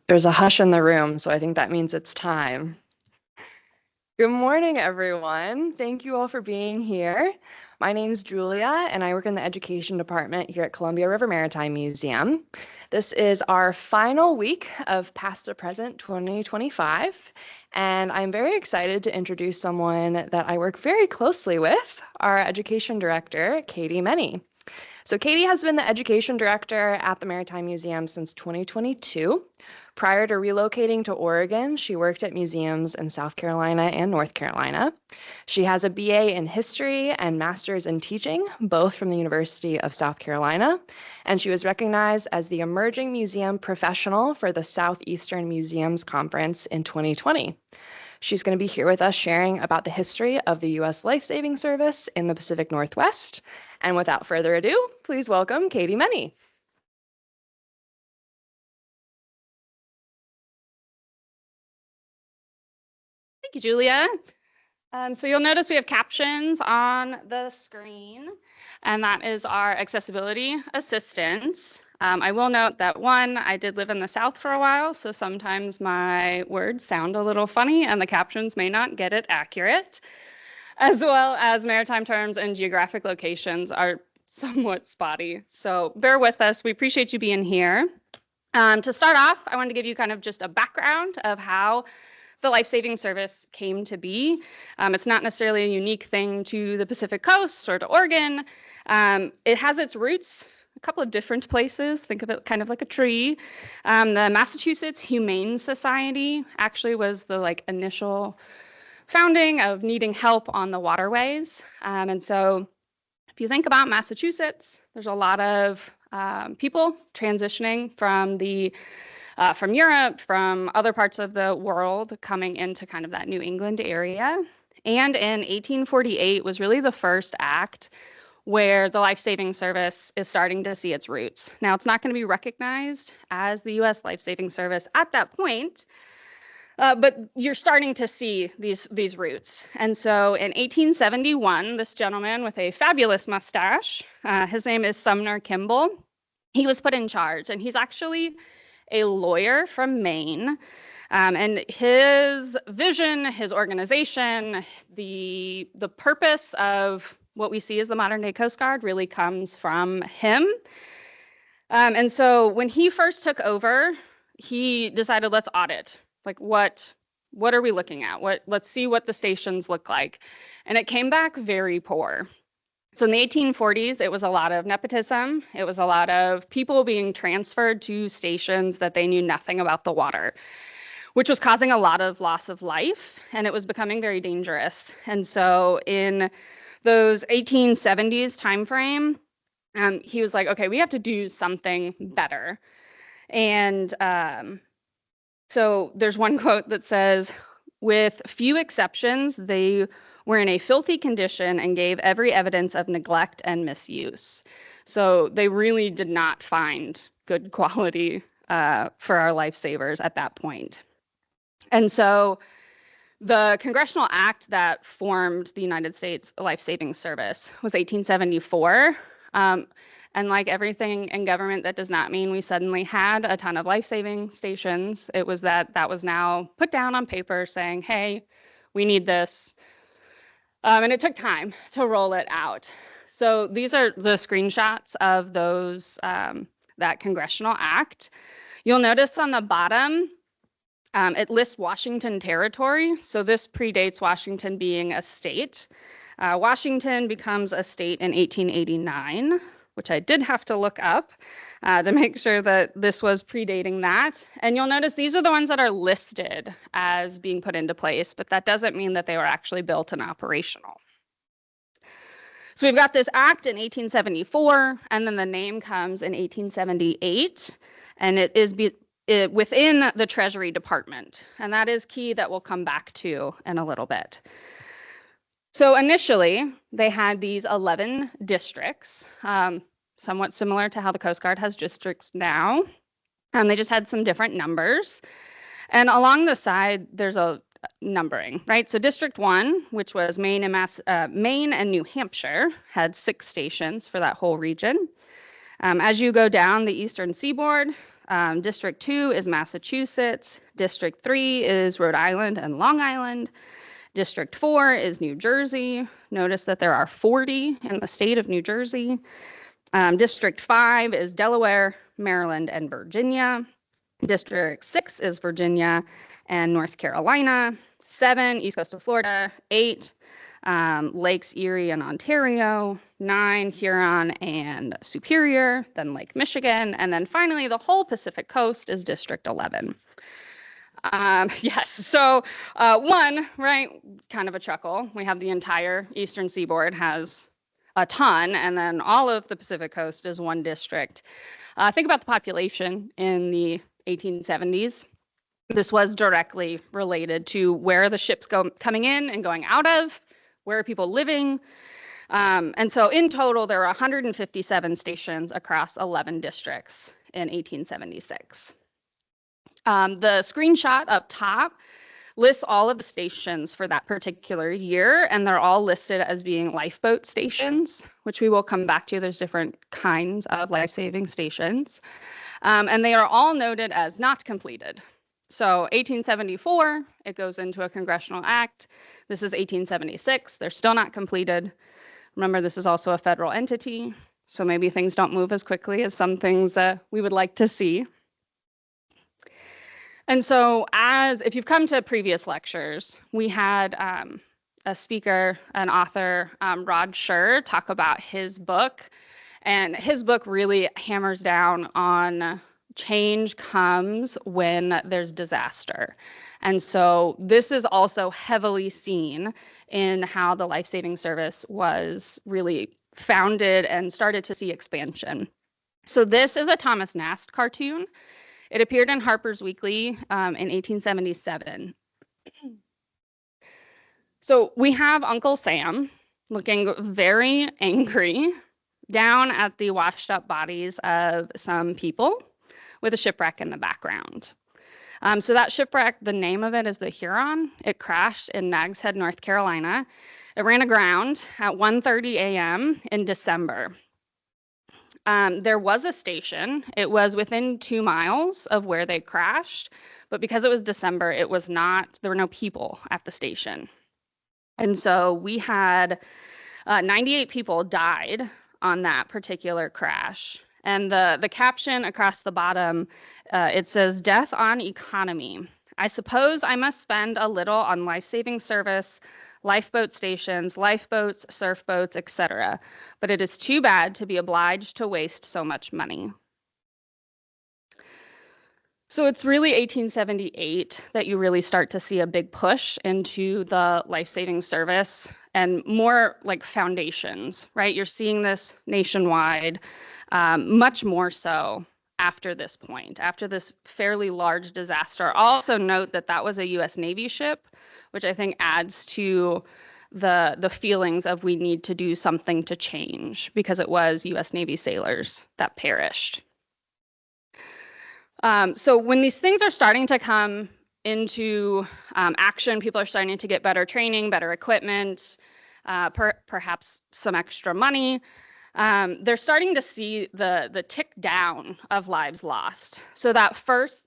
There's a hush in the room, so I think that means it's time. Good morning, everyone. Thank you all for being here. My name is Julia, and I work in the education department here at Columbia River Maritime Museum. This is our final week of Past to Present 2025, and I'm very excited to introduce someone that I work very closely with, our education director, Katy Menne. So Katy has been the education director at the Maritime Museum since 2022. Prior to relocating to Oregon, she worked at museums in South Carolina and North Carolina. She has a BA in history and master's in teaching, both from the University of South Carolina, and she was recognized as the Emerging Museum Professional for the Southeastern Museums Conference in 2020. She's going to be here with us sharing about the history of the U.S. Lifesaving Service in the Pacific Northwest. And without further ado, please welcome Katy Menne. Thank you, Julia. So you'll notice we have captions on the screen, and that is our accessibility assistance. I will note that I did live in the South for a while, so sometimes my words sound a little funny and the captions may not get it accurate, as well as maritime terms and geographic locations are somewhat spotty. So bear with us. We appreciate you being here. To start off, I wanted to give you kind of just a background of how the life-saving service came to be. It's not necessarily a unique thing to the Pacific Coast or to Oregon. It has its roots a couple of different places. Think of it kind of like a tree. The Massachusetts Humane Society actually was the initial founding of needing help on the waterways. And so if you think about Massachusetts, there's a lot of people transitioning from Europe, from other parts of the world coming into kind of that New England area. And in 1848 was really the first act where the life-saving service is starting to see its roots. Now, it's not going to be recognized as the U.S. Life-Saving Service at that point, but you're starting to see these roots. And so in 1871, this gentleman with a fabulous mustache, his name is Sumner Kimball, he was put in charge, and he's actually a lawyer from Maine. And his vision, his organization, the purpose of what we see as the modern day Coast Guard really comes from him. And so when he first took over, he decided, let's audit. What are we looking at? Let's see what the stations look like. And it came back very poor. So in the 1840s, it was a lot of nepotism. It was a lot of people being transferred to stations that they knew nothing about the water, which was causing a lot of loss of life, and it was becoming very dangerous. And so in those 1870s timeframe, he was like, okay, we have to do something better. And so there's one quote that says, with few exceptions, they were in a filthy condition and gave every evidence of neglect and misuse. So they really did not find good quality for our lifesavers at that point. And so the congressional act that formed the United States Life-Saving Service was 1874. And like everything in government, that does not mean we suddenly had a ton of life-saving stations. It was that was now put down on paper saying, hey, we need this. And it took time to roll it out. So these are the screenshots of those that congressional act. You'll notice on the bottom, it lists Washington Territory. So this predates Washington being a state. Washington becomes a state in 1889, which I did have to look up to make sure that this was predating that. And you'll notice these are the ones that are listed as being put into place, but that doesn't mean that they were actually built and operational. So we've got this act in 1874, and then the name comes in 1878, and it is within the Treasury Department. And that is key that we'll come back to in a little bit. So initially, they had these 11 districts, somewhat similar to how the Coast Guard has districts now. They just had some different numbers. And along the side, there's a numbering, right? So District 1, which was Maine and New Hampshire, had 6 stations for that whole region. As you go down the eastern seaboard, District 2 is Massachusetts. District 3 is Rhode Island and Long Island. District 4 is New Jersey. Notice that there are 40 in the state of New Jersey. District 5 is Delaware, Maryland, and Virginia. District 6 is Virginia and North Carolina. 7, East Coast of Florida. 8, Lakes Erie and Ontario. 9, Huron and Superior, then Lake Michigan. And then finally, the whole Pacific Coast is District 11. Yes, so one, right, kind of a chuckle. We have the entire Eastern Seaboard has a ton, and then all of the Pacific Coast is one district. Think about the population in the 1870s. This was directly related to where the ships coming in and going out of, where are people living. And so in total, there were 157 stations across 11 districts in 1876. The screenshot up top lists all of the stations for that particular year, and they're all listed as being lifeboat stations, which we will come back to. There's different kinds of life-saving stations, and they are all noted as not completed. So 1874, it goes into a congressional act. This is 1876. They're still not completed. Remember, this is also a federal entity, so maybe things don't move as quickly as some things we would like to see. And so if you've come to previous lectures, we had a speaker, an author, Rod Scher, talk about his book. And his book really hammers down on change comes when there's disaster. And so this is also heavily seen in how the life-saving service was really founded and started to see expansion. So this is a Thomas Nast cartoon. It appeared in Harper's Weekly in 1877. So we have Uncle Sam looking very angry down at the washed up bodies of some people with a shipwreck in the background. So that shipwreck, the name of it is the Huron. It crashed in Nags Head, North Carolina. It ran aground at 1:30 a.m. in December. There was a station. It was within 2 miles of where they crashed, but because it was December, there were no people at the station. And so we had 98 people died on that particular crash. And the caption across the bottom, it says, "Death on economy. I suppose I must spend a little on life-saving service, lifeboat stations, lifeboats, surf boats, etc. But it is too bad to be obliged to waste so much money." So it's really 1878 that you really start to see a big push into the life-saving service and more like foundations, right? You're seeing this nationwide, much more so after this point, after this fairly large disaster. I'll also note that that was a US Navy ship, which I think adds to the feelings of we need to do something to change, because it was US Navy sailors that perished. So when these things are starting to come into action, people are starting to get better training, better equipment, perhaps some extra money. They're starting to see the tick down of lives lost. So that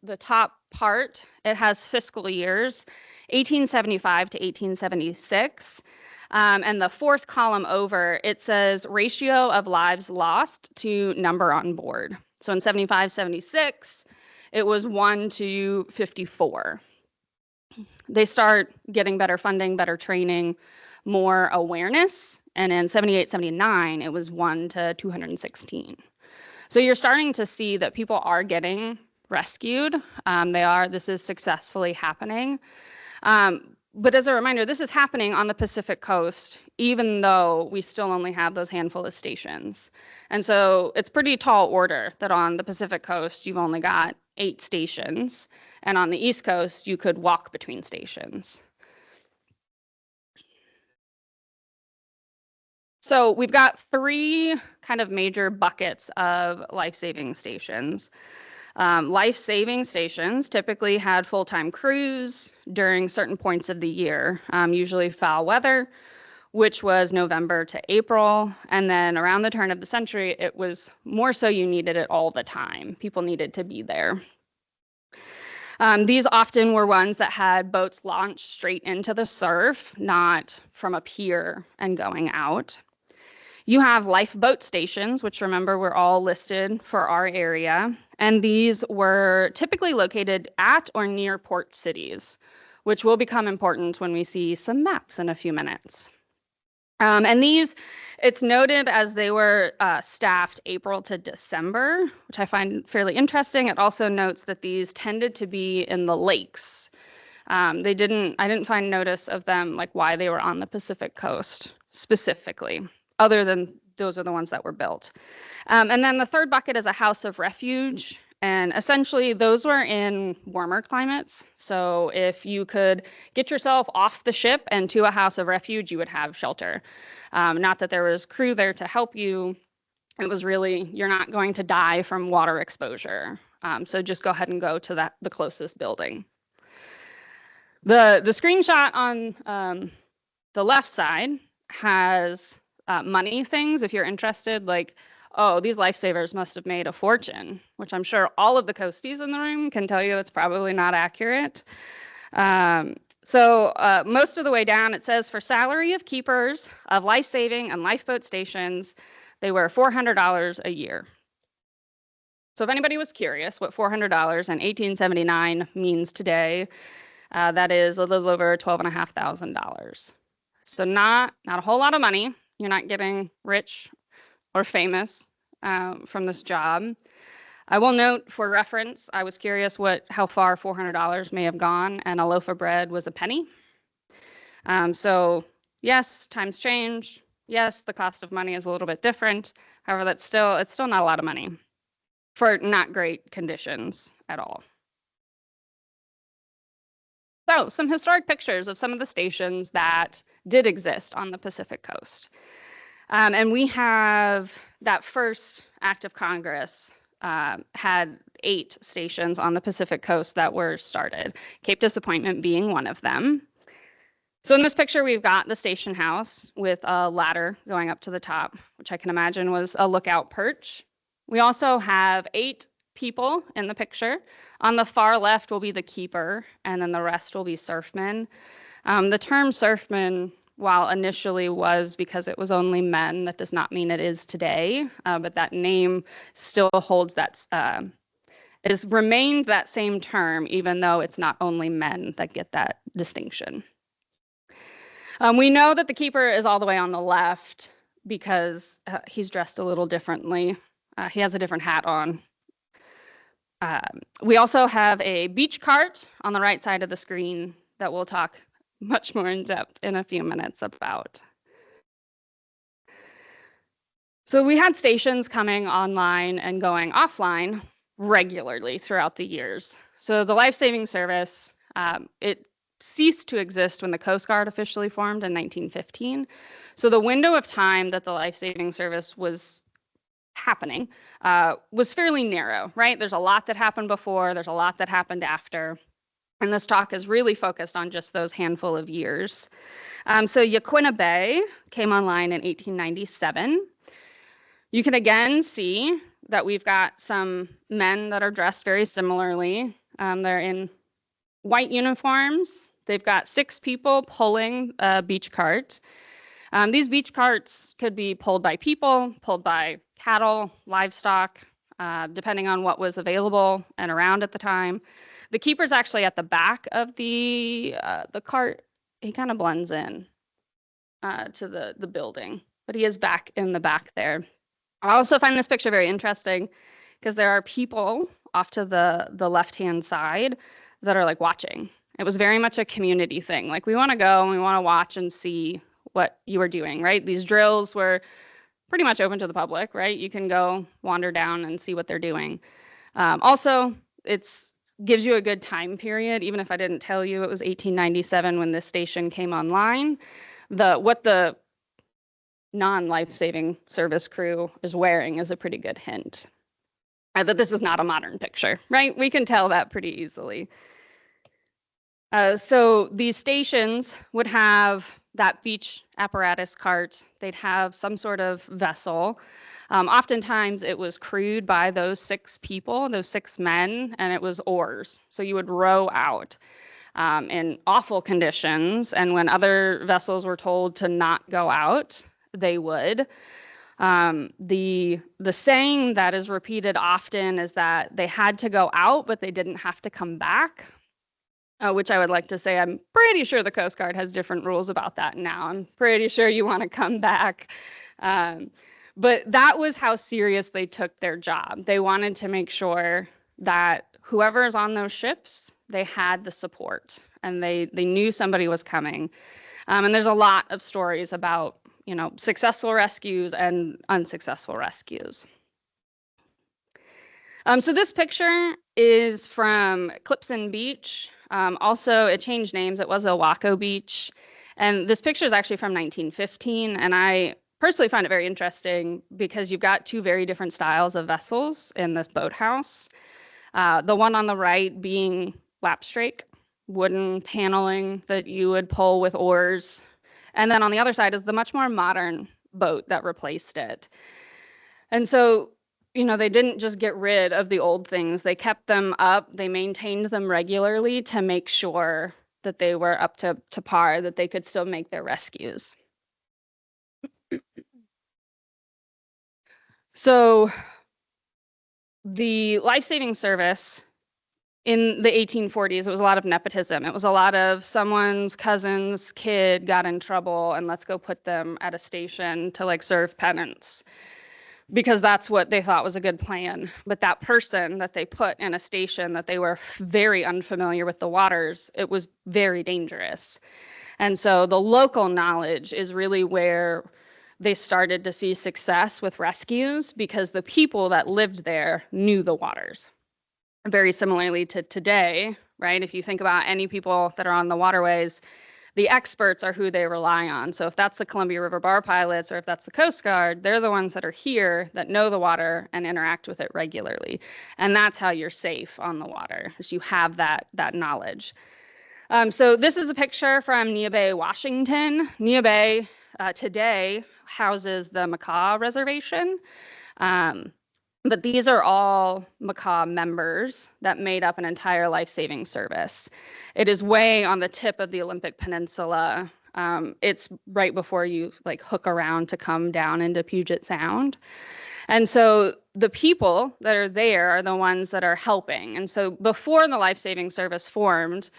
the top part, it has fiscal years, 1875 to 1876. And the fourth column over, it says ratio of lives lost to number on board. So in 75, 76, it was 1 to 54. They start getting better funding, better training, more awareness. And in 78, 79, it was 1 to 216. So you're starting to see that people are getting rescued. This is successfully happening. But as a reminder, this is happening on the Pacific Coast, even though we still only have those handful of stations. And so it's pretty tall order that on the Pacific Coast, you've only got 8 stations. And on the East Coast, you could walk between stations. So we've got 3 kind of major buckets of life-saving stations. Life-saving stations typically had full-time crews during certain points of the year, usually foul weather which was November to April. And then around the turn of the century, it was more so you needed it all the time. People needed to be there. These often were ones that had boats launched straight into the surf, not from a pier and going out. You have lifeboat stations, which remember were all listed for our area, and these were typically located at or near port cities, which will become important when we see some maps in a few minutes. And these, it's noted as they were staffed April to December, which I find fairly interesting. It also notes that these tended to be in the lakes. I didn't find notice of them, like why they were on the Pacific coast specifically, other than those are the ones that were built. And then the third bucket is a house of refuge. And essentially, those were in warmer climates. So if you could get yourself off the ship and to a house of refuge, you would have shelter. Not that there was crew there to help you. It was really, you're not going to die from water exposure. So just go ahead and go to the closest building. The screenshot on the left side has money things, if you're interested, like, oh, these lifesavers must have made a fortune, which I'm sure all of the coasties in the room can tell you that's probably not accurate. So most of the way down, it says for salary of keepers of life-saving and lifeboat stations, they were $400 a year. So if anybody was curious what $400 in 1879 means today, that is a little over $12,500. So not a whole lot of money. You're not getting rich or famous from this job. I will note for reference, I was curious how far $400 may have gone, and a loaf of bread was a penny. So yes, times change. Yes, the cost of money is a little bit different. However, it's still not a lot of money for not great conditions at all. So some historic pictures of some of the stations that did exist on the Pacific coast. And we have that first act of Congress had 8 stations on the Pacific coast that were started, Cape Disappointment being one of them. So in this picture, we've got the station house with a ladder going up to the top, which I can imagine was a lookout perch. We also have 8 people in the picture. On the far left will be the keeper, and then the rest will be surfmen. The term surfman, while initially was because it was only men, that does not mean it is today, but that name still holds that, it has remained that same term, even though it's not only men that get that distinction. We know that the keeper is all the way on the left because he's dressed a little differently. He has a different hat on. We also have a beach cart on the right side of the screen that we'll talk much more in depth in a few minutes about. So we had stations coming online and going offline regularly throughout the years. So the life-saving service, it ceased to exist when the Coast Guard officially formed in 1915. So the window of time that the life-saving service was happening was fairly narrow, right? There's a lot that happened before, there's a lot that happened after. And this talk is really focused on just those handful of years. So Yaquina Bay came online in 1897. You can again see that we've got some men that are dressed very similarly. They're in white uniforms. They've got 6 people pulling a beach cart. These beach carts could be pulled by people, pulled by cattle, livestock, depending on what was available and around at the time. The keeper's actually at the back of the cart. He kind of blends in to the building, but he is back in the back there. I also find this picture very interesting because there are people off to the left-hand side that are like watching. It was very much a community thing. Like, we want to go and we want to watch and see what you are doing, right? These drills were pretty much open to the public, right? You can go wander down and see what they're doing. Also, it's gives you a good time period, even if I didn't tell you it was 1897 when this station came online. What the non-life-saving service crew is wearing is a pretty good hint that this is not a modern picture, right? We can tell that pretty easily. So these stations would have that beach apparatus cart, they'd have some sort of vessel. Oftentimes it was crewed by those 6 people, those 6 men, and it was oars. So you would row out in awful conditions. And when other vessels were told to not go out, they would. The saying that is repeated often is that they had to go out, but they didn't have to come back. Which I would like to say, I'm pretty sure the Coast Guard has different rules about that now. I'm pretty sure you want to come back. But that was how serious they took their job. They wanted to make sure that whoever is on those ships, they had the support and they knew somebody was coming. And there's a lot of stories about, successful rescues and unsuccessful rescues. So this picture is from Clipson Beach. Also, it changed names. It was Owaco Beach. And this picture is actually from 1915. And I personally find it very interesting because you've got 2 very different styles of vessels in this boathouse. The one on the right being lapstrake, wooden paneling that you would pull with oars. And then on the other side is the much more modern boat that replaced it. And so, they didn't just get rid of the old things. They kept them up. They maintained them regularly to make sure that they were up to par, that they could still make their rescues. So the life-saving service in the 1840s, it was a lot of nepotism. It was a lot of someone's cousin's kid got in trouble and let's go put them at a station to serve penance, because that's what they thought was a good plan. But that person that they put in a station that they were very unfamiliar with the waters, it was very dangerous. And so the local knowledge is really where they started to see success with rescues, because the people that lived there knew the waters. Very similarly to today, right? If you think about any people that are on the waterways, the experts are who they rely on. So if that's the Columbia River Bar pilots or if that's the Coast Guard, they're the ones that are here that know the water and interact with it regularly. And that's how you're safe on the water, is you have that knowledge. So this is a picture from Neah Bay, Washington. Neah Bay today houses the Macaw Reservation. But these are all Macaw members that made up an entire life-saving service. It is way on the tip of the Olympic Peninsula. It's right before you hook around to come down into Puget Sound. And so the people that are there are the ones that are helping. And so before the life-saving service formed,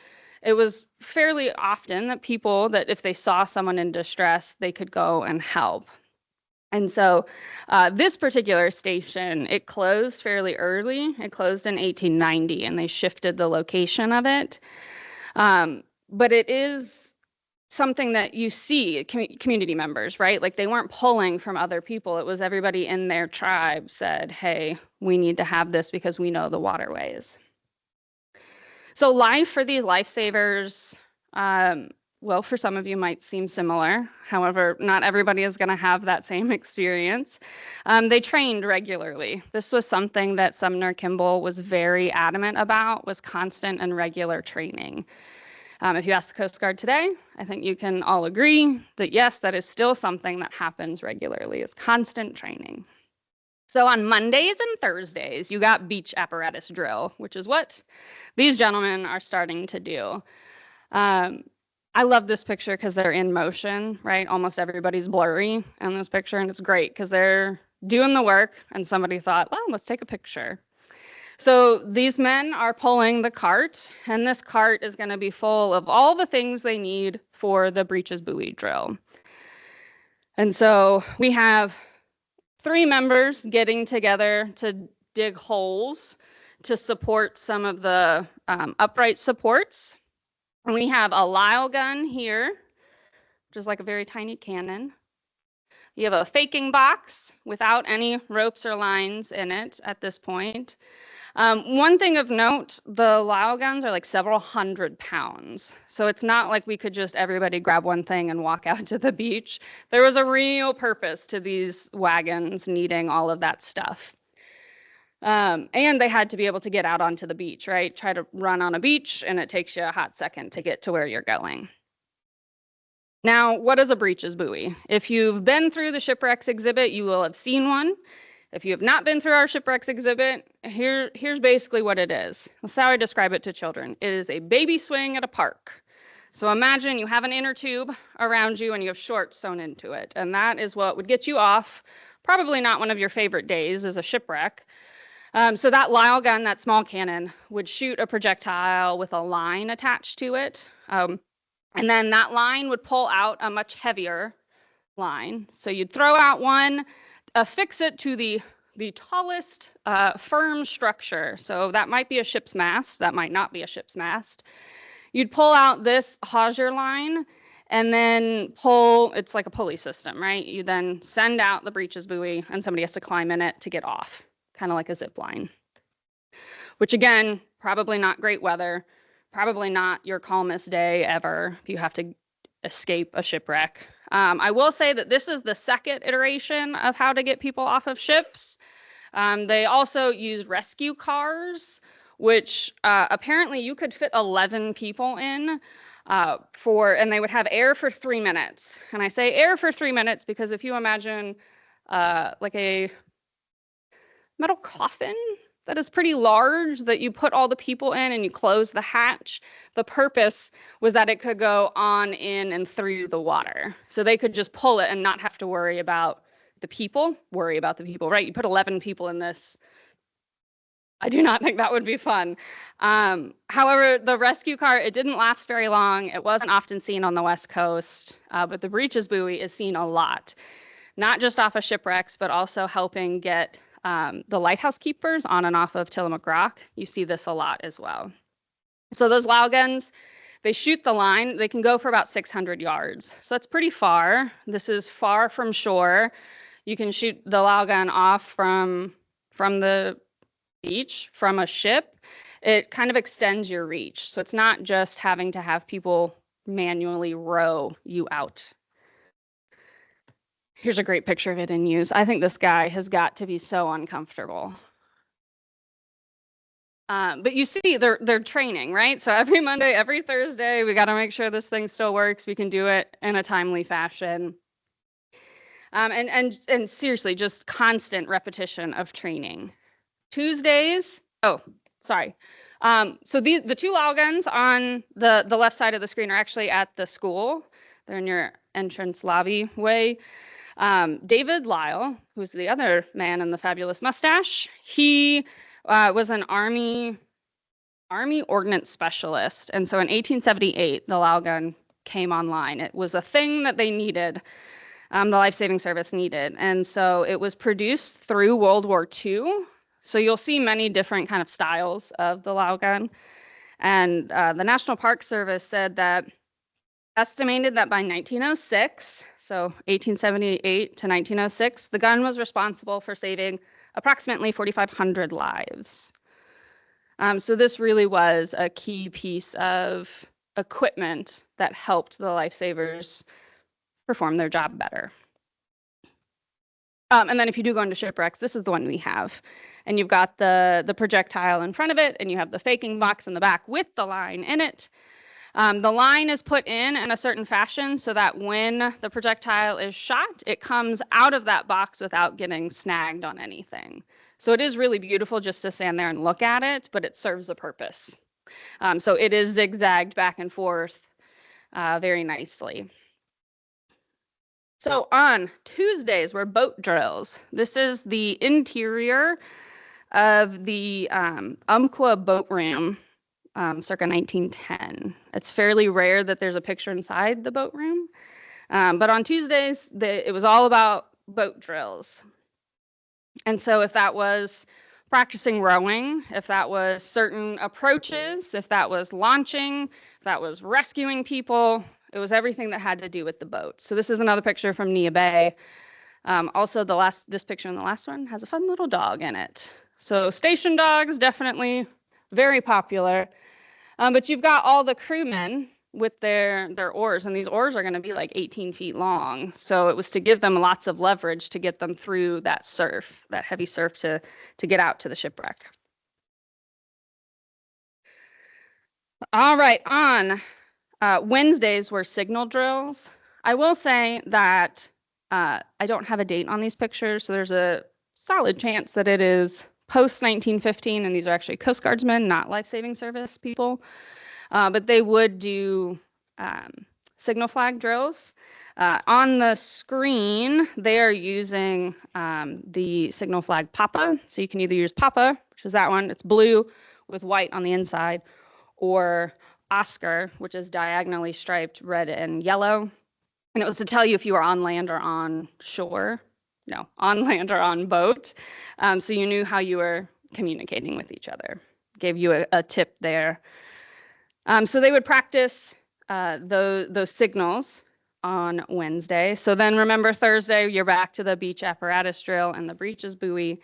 it was fairly often that people that if they saw someone in distress, they could go and help. And so this particular station, it closed fairly early. It closed in 1890, and they shifted the location of it. But it is something that you see community members, right? They weren't pulling from other people. It was everybody in their tribe said, hey, we need to have this because we know the waterways. So life for these lifesavers, well, for some of you might seem similar. However, not everybody is going to have that same experience. They trained regularly. This was something that Sumner Kimball was very adamant about, was constant and regular training. If you ask the Coast Guard today, I think you can all agree that yes, that is still something that happens regularly, is constant training. So on Mondays and Thursdays, you got beach apparatus drill, which is what these gentlemen are starting to do. I love this picture because they're in motion, right? Almost everybody's blurry in this picture, and it's great because they're doing the work, and somebody thought, well, let's take a picture. So these men are pulling the cart, and this cart is going to be full of all the things they need for the breeches buoy drill. And so we have 3 members getting together to dig holes to support some of the upright supports. And we have a Lyle gun here, which is like a very tiny cannon. You have a faking box without any ropes or lines in it at this point. One thing of note, the Lyle guns are several hundred pounds. So it's not like we could just everybody grab one thing and walk out to the beach. There was a real purpose to these wagons needing all of that stuff. And they had to be able to get out onto the beach, right? Try to run on a beach, and it takes you a hot second to get to where you're going. Now, what is a breeches buoy? If you've been through the shipwrecks exhibit, you will have seen one. If you have not been through our shipwrecks exhibit, here's basically what it is. That's how I describe it to children. It is a baby swing at a park. So imagine you have an inner tube around you and you have shorts sewn into it. And that is what would get you off. Probably not one of your favorite days as a shipwreck. So that Lyle gun, that small cannon, would shoot a projectile with a line attached to it. And then that line would pull out a much heavier line. So you'd throw out one, affix it to the tallest firm structure. So that might be a ship's mast, that might not be a ship's mast. You'd pull out this hawser line and then pull, it's like a pulley system, right? You then send out the breeches buoy and somebody has to climb in it to get off, kind of like a zip line. Which again, probably not great weather, probably not your calmest day ever if you have to escape a shipwreck. I will say that this is the second iteration of how to get people off of ships. They also use rescue cars, which apparently you could fit 11 people in and they would have air for 3 minutes. And I say air for 3 minutes because if you imagine like a metal coffin that is pretty large that you put all the people in and you close the hatch. The purpose was that it could go on in and through the water. So they could just pull it and not have to worry about the people, right? You put 11 people in this. I do not think that would be fun. However, the rescue car, it didn't last very long. It wasn't often seen on the West Coast, but the breeches buoy is seen a lot, not just off of shipwrecks, but also helping get the lighthouse keepers on and off of Tillamook Rock. You see this a lot as well. So those Lao guns, they shoot the line. They can go for about 600 yards. So that's pretty far. This is far from shore. You can shoot the Lao gun off from the beach, from a ship. It kind of extends your reach. So it's not just having to have people manually row you out. Here's a great picture of it in use. I think this guy has got to be so uncomfortable. But you see, they're training, right? So every Monday, every Thursday, we got to make sure this thing still works. We can do it in a timely fashion. And seriously, just constant repetition of training. Tuesdays, oh, sorry. So the two Lao guns on the left side of the screen are actually at the school. They're in your entrance lobby way. David Lyle, who's the other man in the fabulous mustache, he was an Army ordnance specialist. And so in 1878, the Lao gun came online. It was a thing that they needed, the life-saving service needed. And so it was produced through World War II. So you'll see many different kind of styles of the Lao gun. And the National Park Service said that estimated that by 1906, so 1878 to 1906, the gun was responsible for saving approximately 4,500 lives. So this really was a key piece of equipment that helped the lifesavers perform their job better. And then if you do go into shipwrecks, this is the one we have. And you've got the projectile in front of it, and you have the faking box in the back with the line in it. The line is put in a certain fashion so that when the projectile is shot, it comes out of that box without getting snagged on anything. So it is really beautiful just to stand there and look at it, but it serves a purpose. So it is zigzagged back and forth very nicely. So on Tuesdays were boat drills. This is the interior of the Umpqua boat room. Circa 1910. It's fairly rare that there's a picture inside the boat room. But on Tuesdays, it was all about boat drills. And so if that was practicing rowing, if that was certain approaches, if that was launching, if that was rescuing people, it was everything that had to do with the boat. So this is another picture from Nia Bay. Also, this picture in the last one has a fun little dog in it. So station dogs, definitely very popular. But you've got all the crewmen with their oars, and these oars are going to be like 18 feet long. So it was to give them lots of leverage to get them through that surf, that heavy surf to get out to the shipwreck. All right, on Wednesdays were signal drills. I will say that I don't have a date on these pictures, so there's a solid chance that it is post 1915, and these are actually Coast Guardsmen, not life-saving service people. But they would do signal flag drills. On the screen, they are using the signal flag Papa. So you can either use Papa, which is that one, it's blue with white on the inside, or Oscar, which is diagonally striped red and yellow. And it was to tell you if you were on land or on shore. No, on land or on boat. So you knew how you were communicating with each other. Gave you a tip there. So they would practice those signals on Wednesday. So then remember Thursday, you're back to the beach apparatus drill and the breeches buoy.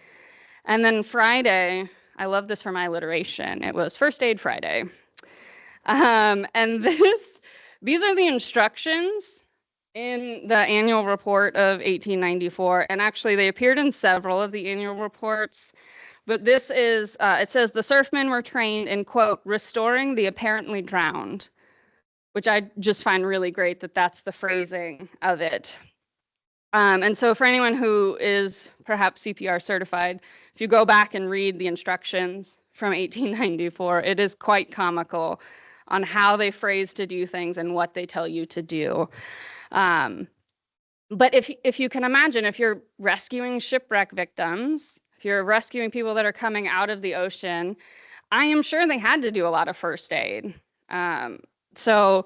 And then Friday, I love this for my alliteration. It was First Aid Friday. And these are the instructions in the annual report of 1894. And actually, they appeared in several of the annual reports. But this is, it says the surfmen were trained in, quote, restoring the apparently drowned, which I just find really great that that's the phrasing of it. And so for anyone who is perhaps CPR certified, if you go back and read the instructions from 1894, it is quite comical on how they phrase to do things and what they tell you to do. But if you can imagine, if you're rescuing shipwreck victims, if you're rescuing people that are coming out of the ocean, I am sure they had to do a lot of first aid. So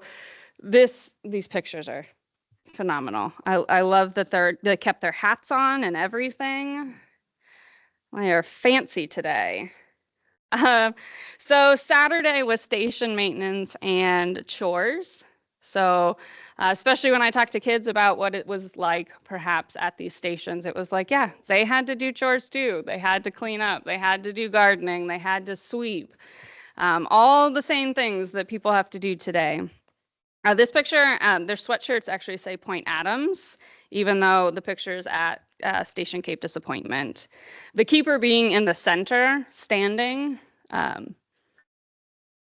these pictures are phenomenal. I love that they kept their hats on and everything. They are fancy today. So Saturday was station maintenance and chores. So especially when I talk to kids about what it was like perhaps at these stations, it was like, yeah, they had to do chores too. They had to clean up, they had to do gardening, they had to sweep. All the same things that people have to do today. This picture, their sweatshirts actually say Point Adams, even though the picture's at Station Cape Disappointment. The keeper being in the center, standing.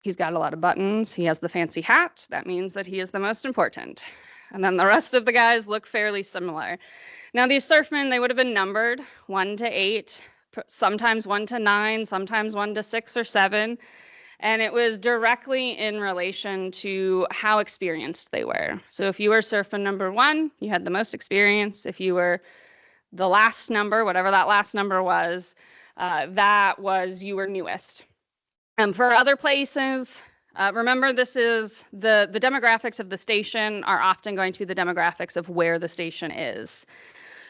He's got a lot of buttons. He has the fancy hat. That means that he is the most important. And then the rest of the guys look fairly similar. Now, these surfmen, they would have been numbered 1 to 8, sometimes 1 to 9, sometimes 1 to 6 or 7. And it was directly in relation to how experienced they were. So if you were surfman number 1, you had the most experience. If you were the last number, whatever that last number was, that was you were newest. For other places, remember this is the demographics of the station are often going to be the demographics of where the station is.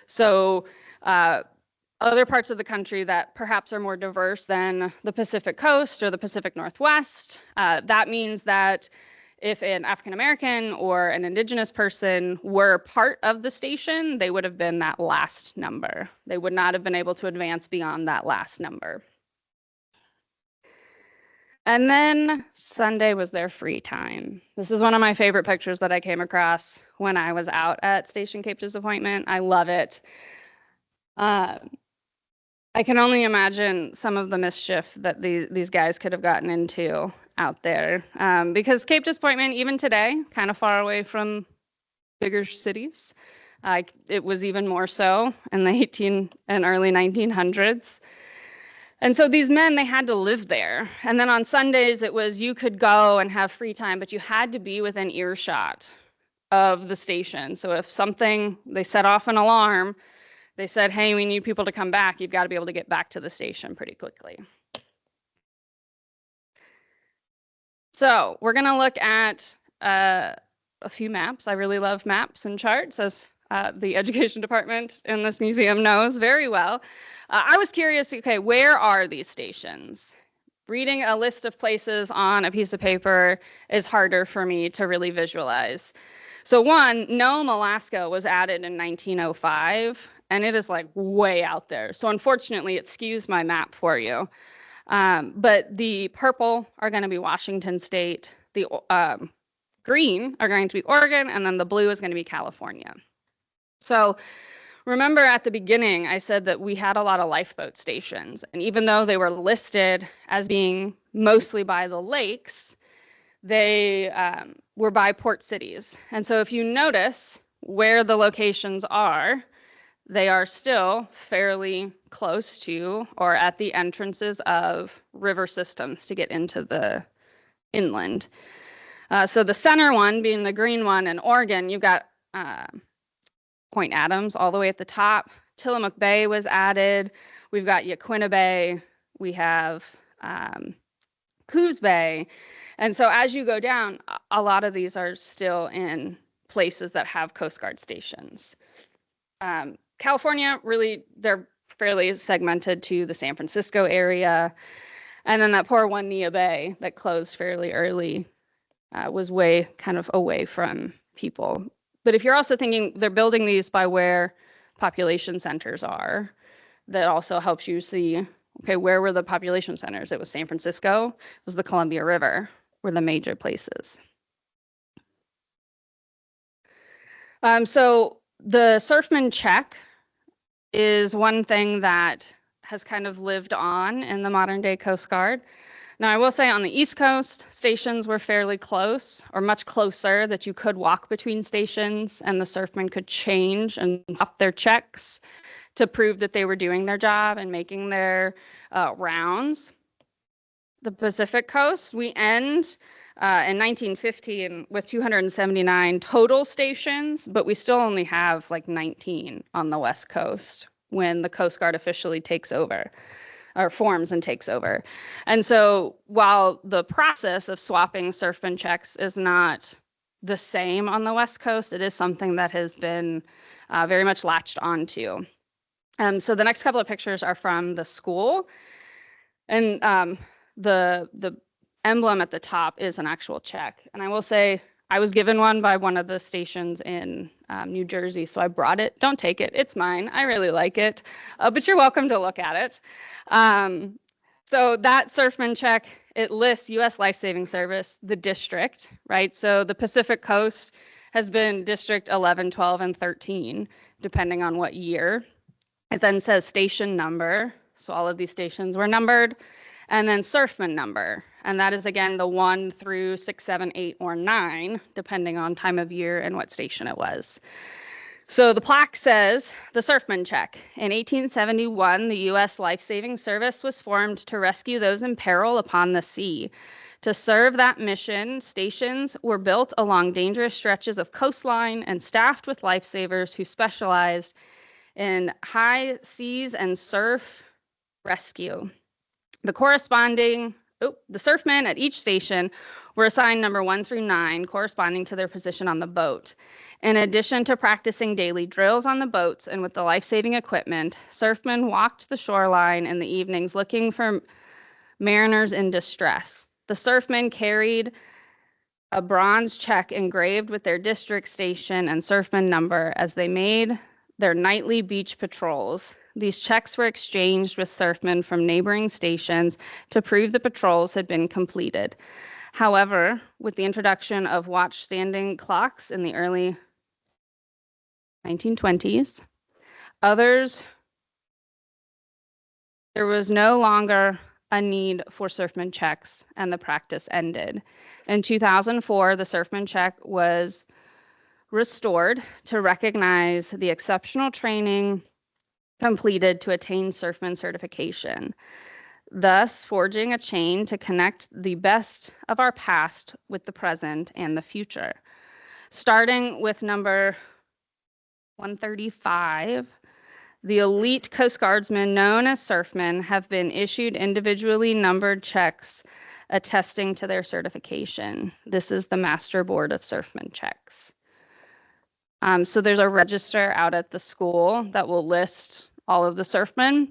So other parts of the country that perhaps are more diverse than the Pacific Coast or the Pacific Northwest, that means that if an African American or an Indigenous person were part of the station, they would have been that last number. They would not have been able to advance beyond that last number. And then Sunday was their free time. This is one of my favorite pictures that I came across when I was out at Station Cape Disappointment. I love it. I can only imagine some of the mischief that these guys could have gotten into out there. Because Cape Disappointment, even today, kind of far away from bigger cities. It was even more so in the 18 and early 1900s. And so these men, they had to live there. And then on Sundays, it was you could go and have free time, but you had to be within earshot of the station. So if they set off an alarm, they said, hey, we need people to come back. You've got to be able to get back to the station pretty quickly. So we're going to look at a few maps. I really love maps and charts, as the education department in this museum knows very well. I was curious, okay, where are these stations? Reading a list of places on a piece of paper is harder for me to really visualize. So one, Nome, Alaska was added in 1905, and it is like way out there. So unfortunately, it skews my map for you. But the purple are going to be Washington State, the green are going to be Oregon, and then the blue is going to be California. So remember at the beginning, I said that we had a lot of lifeboat stations, and even though they were listed as being mostly by the lakes, they were by port cities. And so if you notice, where the locations are, they are still fairly close to or at the entrances of river systems to get into the inland. So the center one being the green one in Oregon, you've got Point Adams all the way at the top. Tillamook Bay was added. We've got Yaquina Bay. We have Coos Bay. And so as you go down, a lot of these are still in places that have Coast Guard stations. California, really, they're fairly segmented to the San Francisco area. And then that poor Juanilla Bay that closed fairly early was way kind of away from people. But if you're also thinking they're building these by where population centers are, that also helps you see, okay, where were the population centers? It was San Francisco, it was the Columbia River, were the major places. So the surfman check is one thing that has kind of lived on in the modern day Coast Guard. Now, I will say on the East Coast, stations were fairly close or much closer that you could walk between stations and the surfmen could change and stop their checks to prove that they were doing their job and making their rounds. The Pacific Coast, we end in 1950 with 279 total stations, but we still only have like 19 on the West Coast when the Coast Guard officially takes over, or forms and takes over. And so while the process of swapping surfman checks is not the same on the West Coast, it is something that has been very much latched onto. So the next couple of pictures are from the school. And the emblem at the top is an actual check. And I will say, I was given one by one of the stations in New Jersey, so I brought it. Don't take it, it's mine. I really like it, but you're welcome to look at it. So that surfman check, it lists U.S. Life-Saving Service, the district, right? So the Pacific Coast has been District 11, 12, and 13, depending on what year. It then says station number, so all of these stations were numbered, and then surfman number, and that is again the 1 through 6, 7, 8, or 9, depending on time of year and what station it was. So the plaque says the surfman check. In 1871, the U.S. Life-Saving Service was formed to rescue those in peril upon the sea. To serve that mission, stations were built along dangerous stretches of coastline and staffed with lifesavers who specialized in high seas and surf rescue. The surfmen at each station were assigned number 1 through 9, corresponding to their position on the boat. In addition to practicing daily drills on the boats and with the life-saving equipment, surfmen walked the shoreline in the evenings looking for mariners in distress. The surfmen carried a bronze check engraved with their district station and surfman number as they made their nightly beach patrols. These checks were exchanged with surfmen from neighboring stations to prove the patrols had been completed. However, with the introduction of watch standing clocks in the early 1920s, there was no longer a need for surfman checks, and the practice ended. In 2004, the surfman check was restored to recognize the exceptional training completed to attain surfman certification, thus forging a chain to connect the best of our past with the present and the future. Starting with number 135, the elite Coast Guardsmen known as surfmen have been issued individually numbered checks attesting to their certification. This is the Master Board of Surfman Checks. So there's a register out at the school that will list all of the surfmen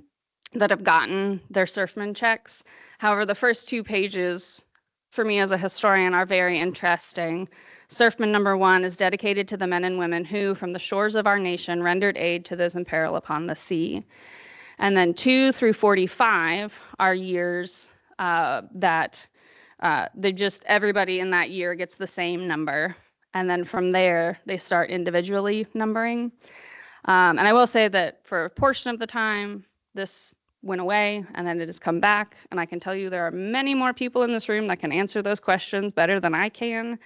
that have gotten their surfman checks. However, the first 2 pages, for me as a historian, are very interesting. Surfman number 1 is dedicated to the men and women who, from the shores of our nation, rendered aid to those in peril upon the sea. And then 2 through 45 are years that everybody in that year gets the same number. And then from there, they start individually numbering. And I will say that for a portion of the time, this went away and then it has come back. And I can tell you there are many more people in this room that can answer those questions better than I can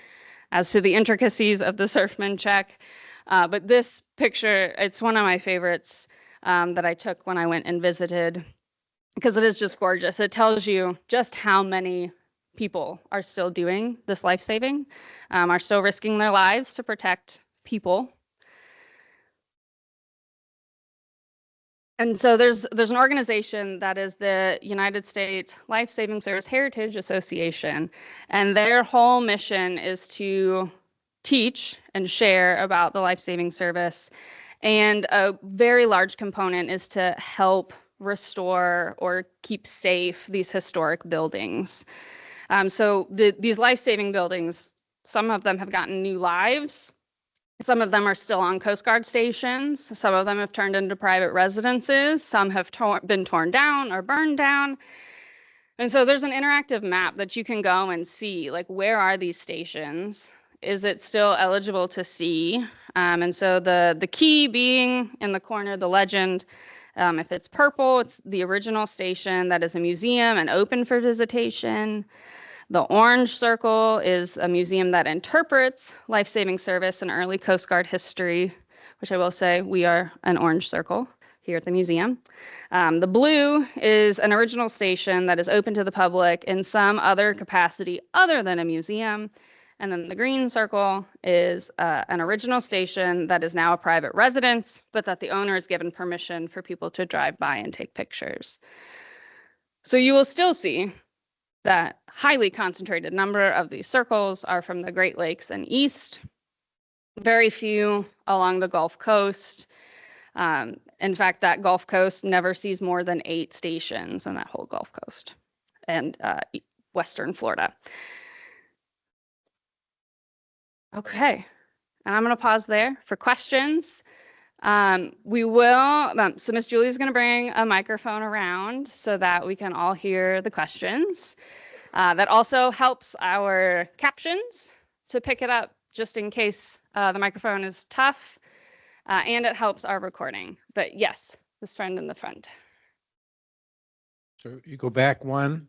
as to the intricacies of the surfman check. But this picture, it's one of my favorites that I took when I went and visited, because it is just gorgeous. It tells you just how many people are still doing this life-saving, are still risking their lives to protect people. And so there's an organization that is the United States Life-Saving Service Heritage Association, and their whole mission is to teach and share about the life-saving service. And a very large component is to help restore or keep safe these historic buildings. So these life-saving buildings, some of them have gotten new lives. Some of them are still on Coast Guard stations. Some of them have turned into private residences. Some have been torn down or burned down. And so there's an interactive map that you can go and see, like, where are these stations? Is it still eligible to see? And so the key being in the corner, the legend, if it's purple, it's the original station that is a museum and open for visitation. The orange circle is a museum that interprets life-saving service and early Coast Guard history, which I will say we are an orange circle here at the museum. The blue is an original station that is open to the public in some other capacity other than a museum. And then the green circle is an original station that is now a private residence, but that the owner is given permission for people to drive by and take pictures. So you will still see that highly concentrated number of these circles are from the Great Lakes and east, very few along the Gulf Coast. In fact, that Gulf Coast never sees more than 8 stations on that whole Gulf Coast and Western Florida. Okay, and I'm going to pause there for questions. We will, so Miss Julie is going to bring a microphone around so that we can all hear the questions. That also helps our captions to pick it up just in case the microphone is tough, and it helps our recording. But yes, this friend in the front. So you go back one,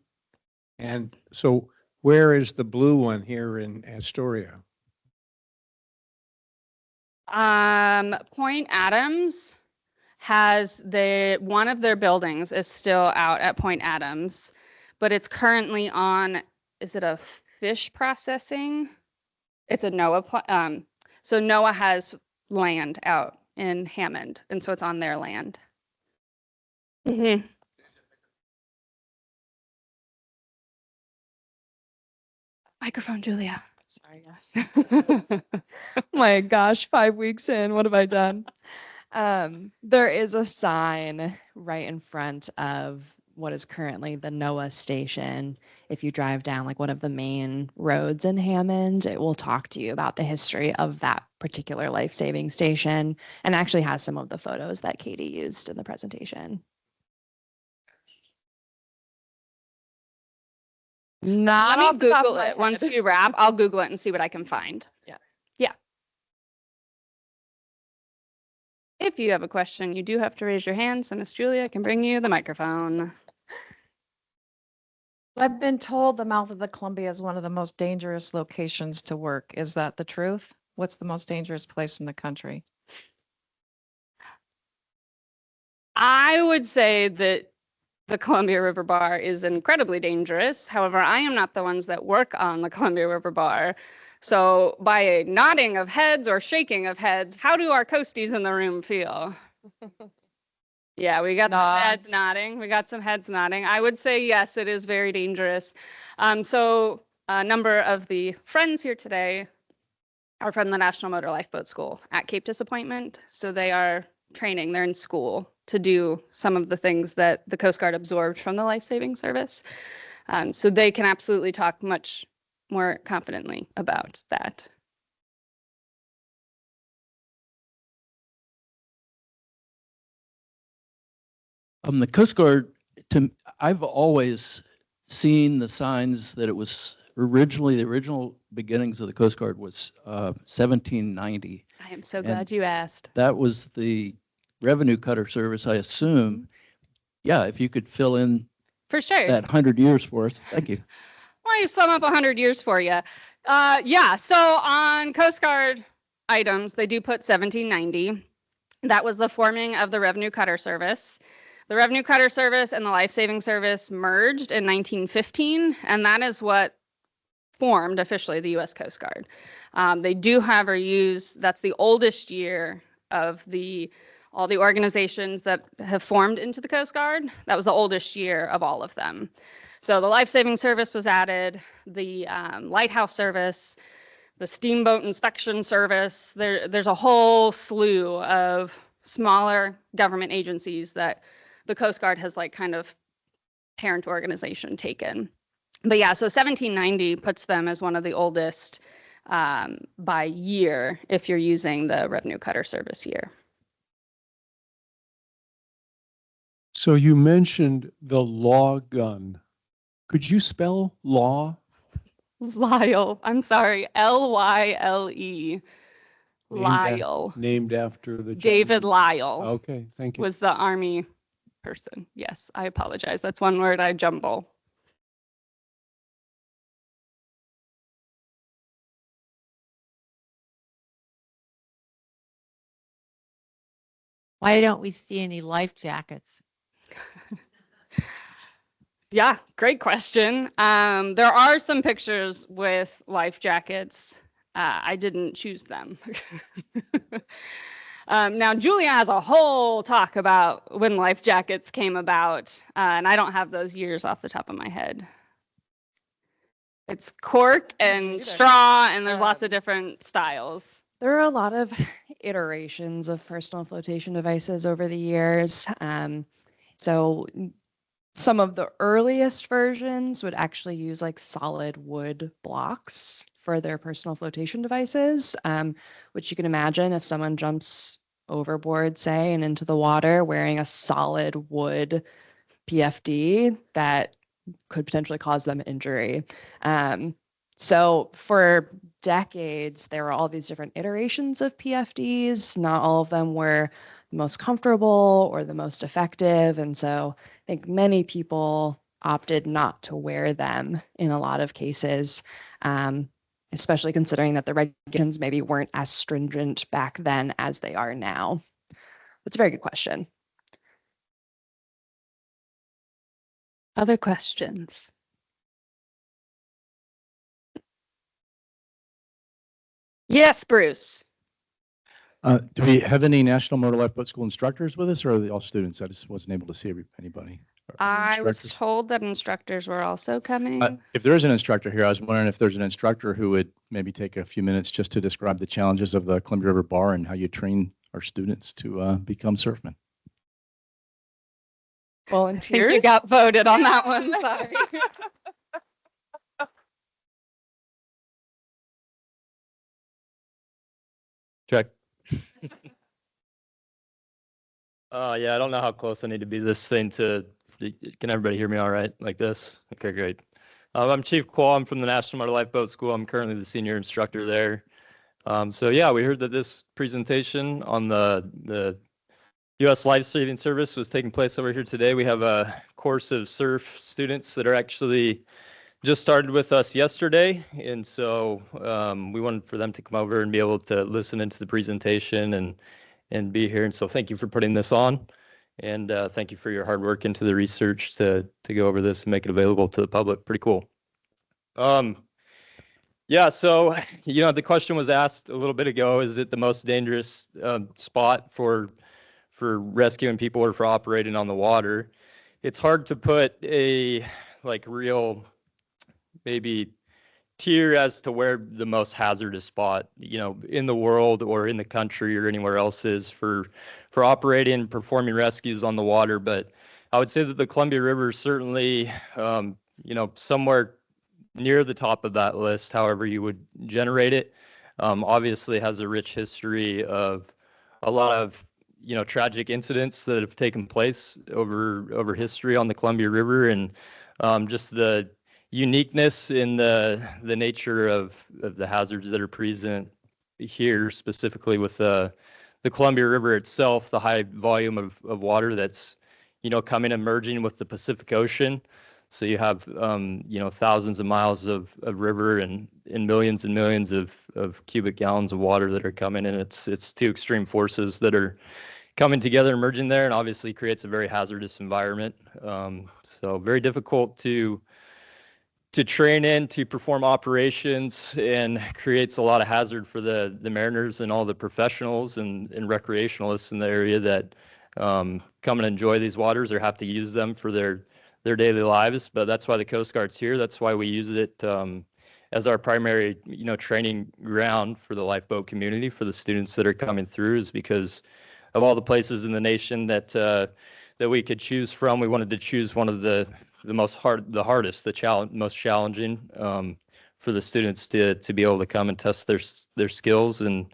and so where is the blue one here in Astoria? Point Adams has one of their buildings is still out at Point Adams, but it's currently on, is it a fish processing? It's a NOAA, so NOAA has land out in Hammond, and so it's on their land. Mm-hmm. Microphone, Julia. Sorry. My gosh, 5 weeks in, what have I done? There is a sign right in front of what is currently the NOAA station. If you drive down like one of the main roads in Hammond, it will talk to you about the history of that particular life-saving station, and actually has some of the photos that Katie used in the presentation. Not Let off me the top of Google my it. Once head. we wrap, I'll Google it and see what I can find. Yeah. Yeah. If you have a question, you do have to raise your hand, so Miss Julia can bring you the microphone. I've been told the mouth of the Columbia is one of the most dangerous locations to work. Is that the truth? What's the most dangerous place in the country? I would say that the Columbia River Bar is incredibly dangerous. However, I am not the ones that work on the Columbia River Bar. So by a nodding of heads or shaking of heads, how do our coasties in the room feel? Yeah, we got some heads nodding. We got some heads nodding. I would say, yes, it is very dangerous. So a number of the friends here today are from the National Motor Lifeboat School at Cape Disappointment. So they are training, they're in school to do some of the things that the Coast Guard absorbed from the life-saving service. So they can absolutely talk much more confidently about that. The Coast Guard, I've always seen the signs that it was originally, the original beginnings of the Coast Guard was 1790. I am so glad you asked. That was the revenue cutter service, I assume. Yeah, if you could fill in For sure. that 100 years for us. Thank you. Why don't you sum up 100 years for you? Yeah, so on Coast Guard items, they do put 1790. That was the forming of the Revenue Cutter Service. The Revenue Cutter Service and the Life Saving Service merged in 1915, and that is what formed officially the U.S. Coast Guard. They do, however, that's the oldest year of all the organizations that have formed into the Coast Guard. That was the oldest year of all of them. So the Life Saving Service was added, the Lighthouse Service, the Steamboat Inspection Service. There's a whole slew of smaller government agencies that the Coast Guard has like kind of parent organization taken. But yeah, so 1790 puts them as one of the oldest by year if you're using the Revenue Cutter Service year. So you mentioned the law gun. Could you spell law? Lyle, I'm sorry, Lyle. Lyle. Named after the David gentleman? Lyle Okay, thank you. was the Army person. Yes, I apologize. That's one word I jumble. Why don't we see any life jackets? Yeah, great question. There are some pictures with life jackets. I didn't choose them. Now, Julia has a whole talk about when life jackets came about, and I don't have those years off the top of my head. It's cork and straw, and there's lots of different styles. There are a lot of iterations of personal flotation devices over the years. So some of the earliest versions would actually use like solid wood blocks for their personal flotation devices, which you can imagine if someone jumps overboard, say, and into the water wearing a solid wood PFD, that could potentially cause them injury. So for decades, there were all these different iterations of PFDs. Not all of them were the most comfortable or the most effective. And so I think many people opted not to wear them in a lot of cases, especially considering that the regulations maybe weren't as stringent back then as they are now. That's a very good question. Other questions? Yes, Bruce. Do we have any National Motor Lifeboat School instructors with us, or are they all students? I just wasn't able to see anybody. I was Instructors? told that instructors were also coming. If there is an instructor here, I was wondering if there's an instructor who would maybe take a few minutes just to describe the challenges of the Columbia River Bar and how you train our students to become surfmen. I think Volunteers? you got voted on that one, sorry. Check. Yeah, I don't know how close I need to be to this thing to, can everybody hear me all right, like this? Okay, great. I'm Chief Qual, I'm from the National Motor Lifeboat School. I'm currently the senior instructor there. So yeah, we heard that this presentation on the U.S. Life Saving Service was taking place over here today. We have a course of surf students that are actually just started with us yesterday. And so we wanted for them to come over and be able to listen into the presentation and be here. And so thank you for putting this on. And thank you for your hard work into the research to go over this and make it available to the public. Pretty cool. Yeah, so, you know, the question was asked a little bit ago, is it the most dangerous spot for rescuing people or for operating on the water? It's hard to put a like real maybe tier as to where the most hazardous spot, you know, in the world or in the country or anywhere else is for operating and performing rescues on the water. But I would say that the Columbia River is certainly, you know, somewhere near the top of that list, however you would generate it. Obviously has a rich history of a lot of, you know, tragic incidents that have taken place over history on the Columbia River, and just the uniqueness in the nature of the hazards that are present here, specifically with the Columbia River itself, the high volume of water that's, you know, coming and merging with the Pacific Ocean. So you have, thousands of miles of river and millions of cubic gallons of water that are coming in. It's two extreme forces that are coming together, merging there, and obviously creates a very hazardous environment. So very difficult to train in, to perform operations, and creates a lot of hazard for the mariners and all the professionals and recreationalists in the area that come and enjoy these waters or have to use them for their daily lives. But that's why the Coast Guard's here. That's why we use it as our primary, training ground for the lifeboat community, for the students that are coming through, is because of all the places in the nation that that we could choose from. We wanted to choose one of the most most challenging for the students to be able to come and test their skills and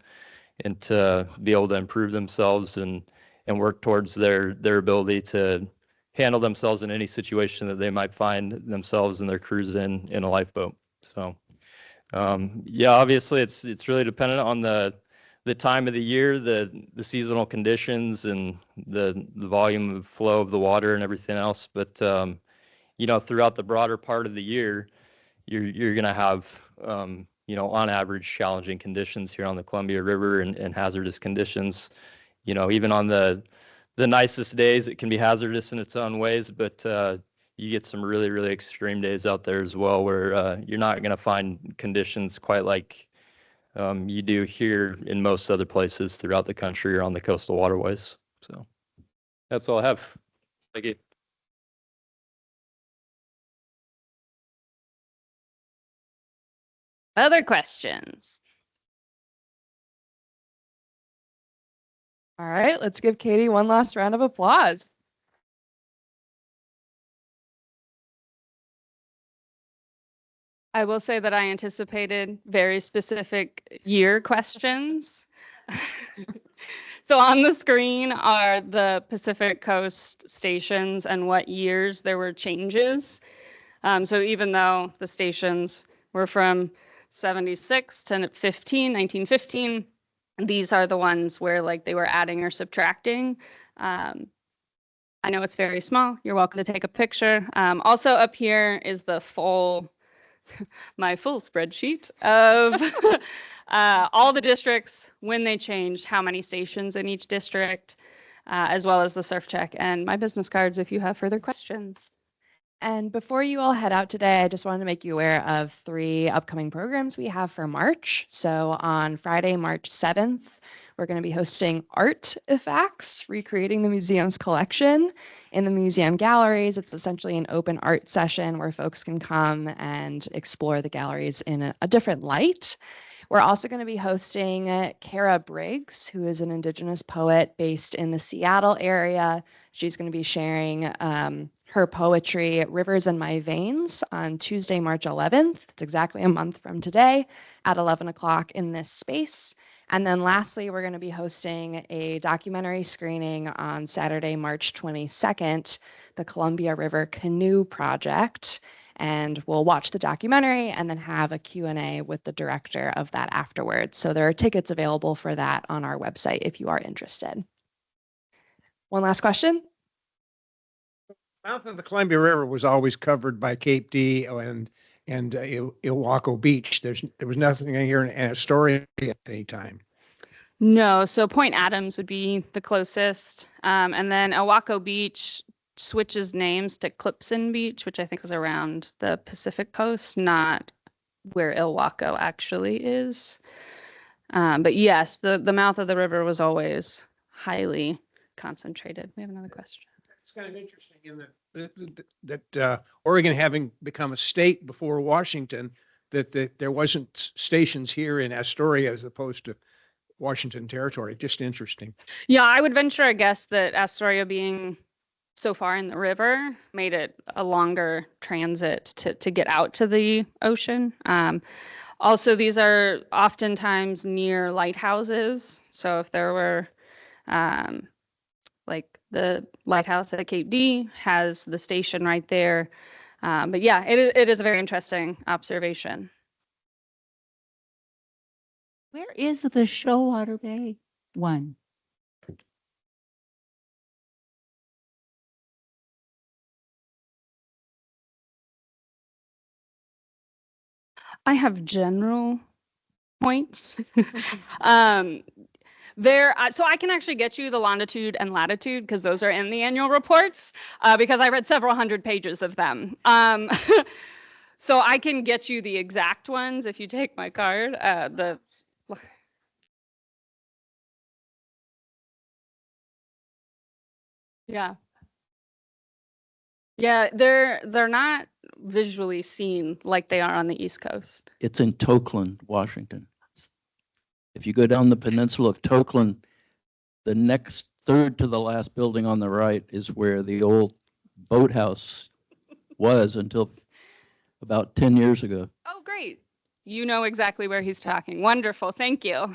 to be able to improve themselves and work towards their ability to handle themselves in any situation that they might find themselves and their crews in a lifeboat. So yeah, obviously it's really dependent on the time of the year, the seasonal conditions, and the volume of flow of the water and everything else. But throughout the broader part of the year, you're going to have on average challenging conditions here on the Columbia River and hazardous conditions. Even on the nicest days, it can be hazardous in its own ways, but you get some really, really extreme days out there as well, where you're not going to find conditions quite like you do here in most other places throughout the country or on the coastal waterways. So that's all I have. Thank you. Other questions? All right, let's give Katy one last round of applause. I will say that I anticipated very specific year questions. So on the screen are the Pacific Coast stations and what years there were changes. So even though the stations were from 76 to 1915, these are the ones where like they were adding or subtracting. I know it's very small. You're welcome to take a picture. Also up here is the my full spreadsheet of all the districts, when they changed, how many stations in each district, as well as the surf check and my business cards if you have further questions. And before you all head out today, I just wanted to make you aware of 3 upcoming programs we have for March. So on Friday, March 7th, we're going to be hosting Artifacts, recreating the museum's collection in the museum galleries. It's essentially an open art session where folks can come and explore the galleries in a different light. We're also going to be hosting Kara Briggs, who is an Indigenous poet based in the Seattle area. She's going to be sharing her poetry, Rivers in My Veins, on Tuesday, March 11th. It's exactly a month from today at 11 o'clock in this space. And then lastly, we're going to be hosting a documentary screening on Saturday, March 22nd, the Columbia River Canoe Project. And we'll watch the documentary and then have a Q&A with the director of that afterwards. So there are tickets available for that on our website if you are interested. One last question. Mouth of the Columbia River was always covered by Cape D and Ilwaco Beach. There was nothing here in Astoria at any time. No, so Point Adams would be the closest. And then Ilwaco Beach switches names to Clipson Beach, which I think is around the Pacific coast, not where Ilwaco actually is. But yes, the mouth of the river was always highly concentrated. We have another question. It's kind of interesting in that Oregon having become a state before Washington, that there wasn't stations here in Astoria as opposed to Washington Territory. Just interesting. Yeah, I would venture a guess that Astoria being so far in the river made it a longer transit to get out to the ocean. Also, these are oftentimes near lighthouses. So if there were like the lighthouse at Cape D has the station right there. But yeah, it is a very interesting observation. Where is the Shoalwater Bay one? I have general points. um, so I can actually get you the longitude and latitude because those are in the annual reports because I read several hundred pages of them. So I can get you the exact ones if you take my card. Yeah. Yeah, they're not visually seen like they are on the East Coast. It's in Tokeland, Washington. If you go down the peninsula of Tokeland, the next third to the last building on the right is where the old boathouse was until about 10 years ago. Oh, great. You know exactly where he's talking. Wonderful. Thank you.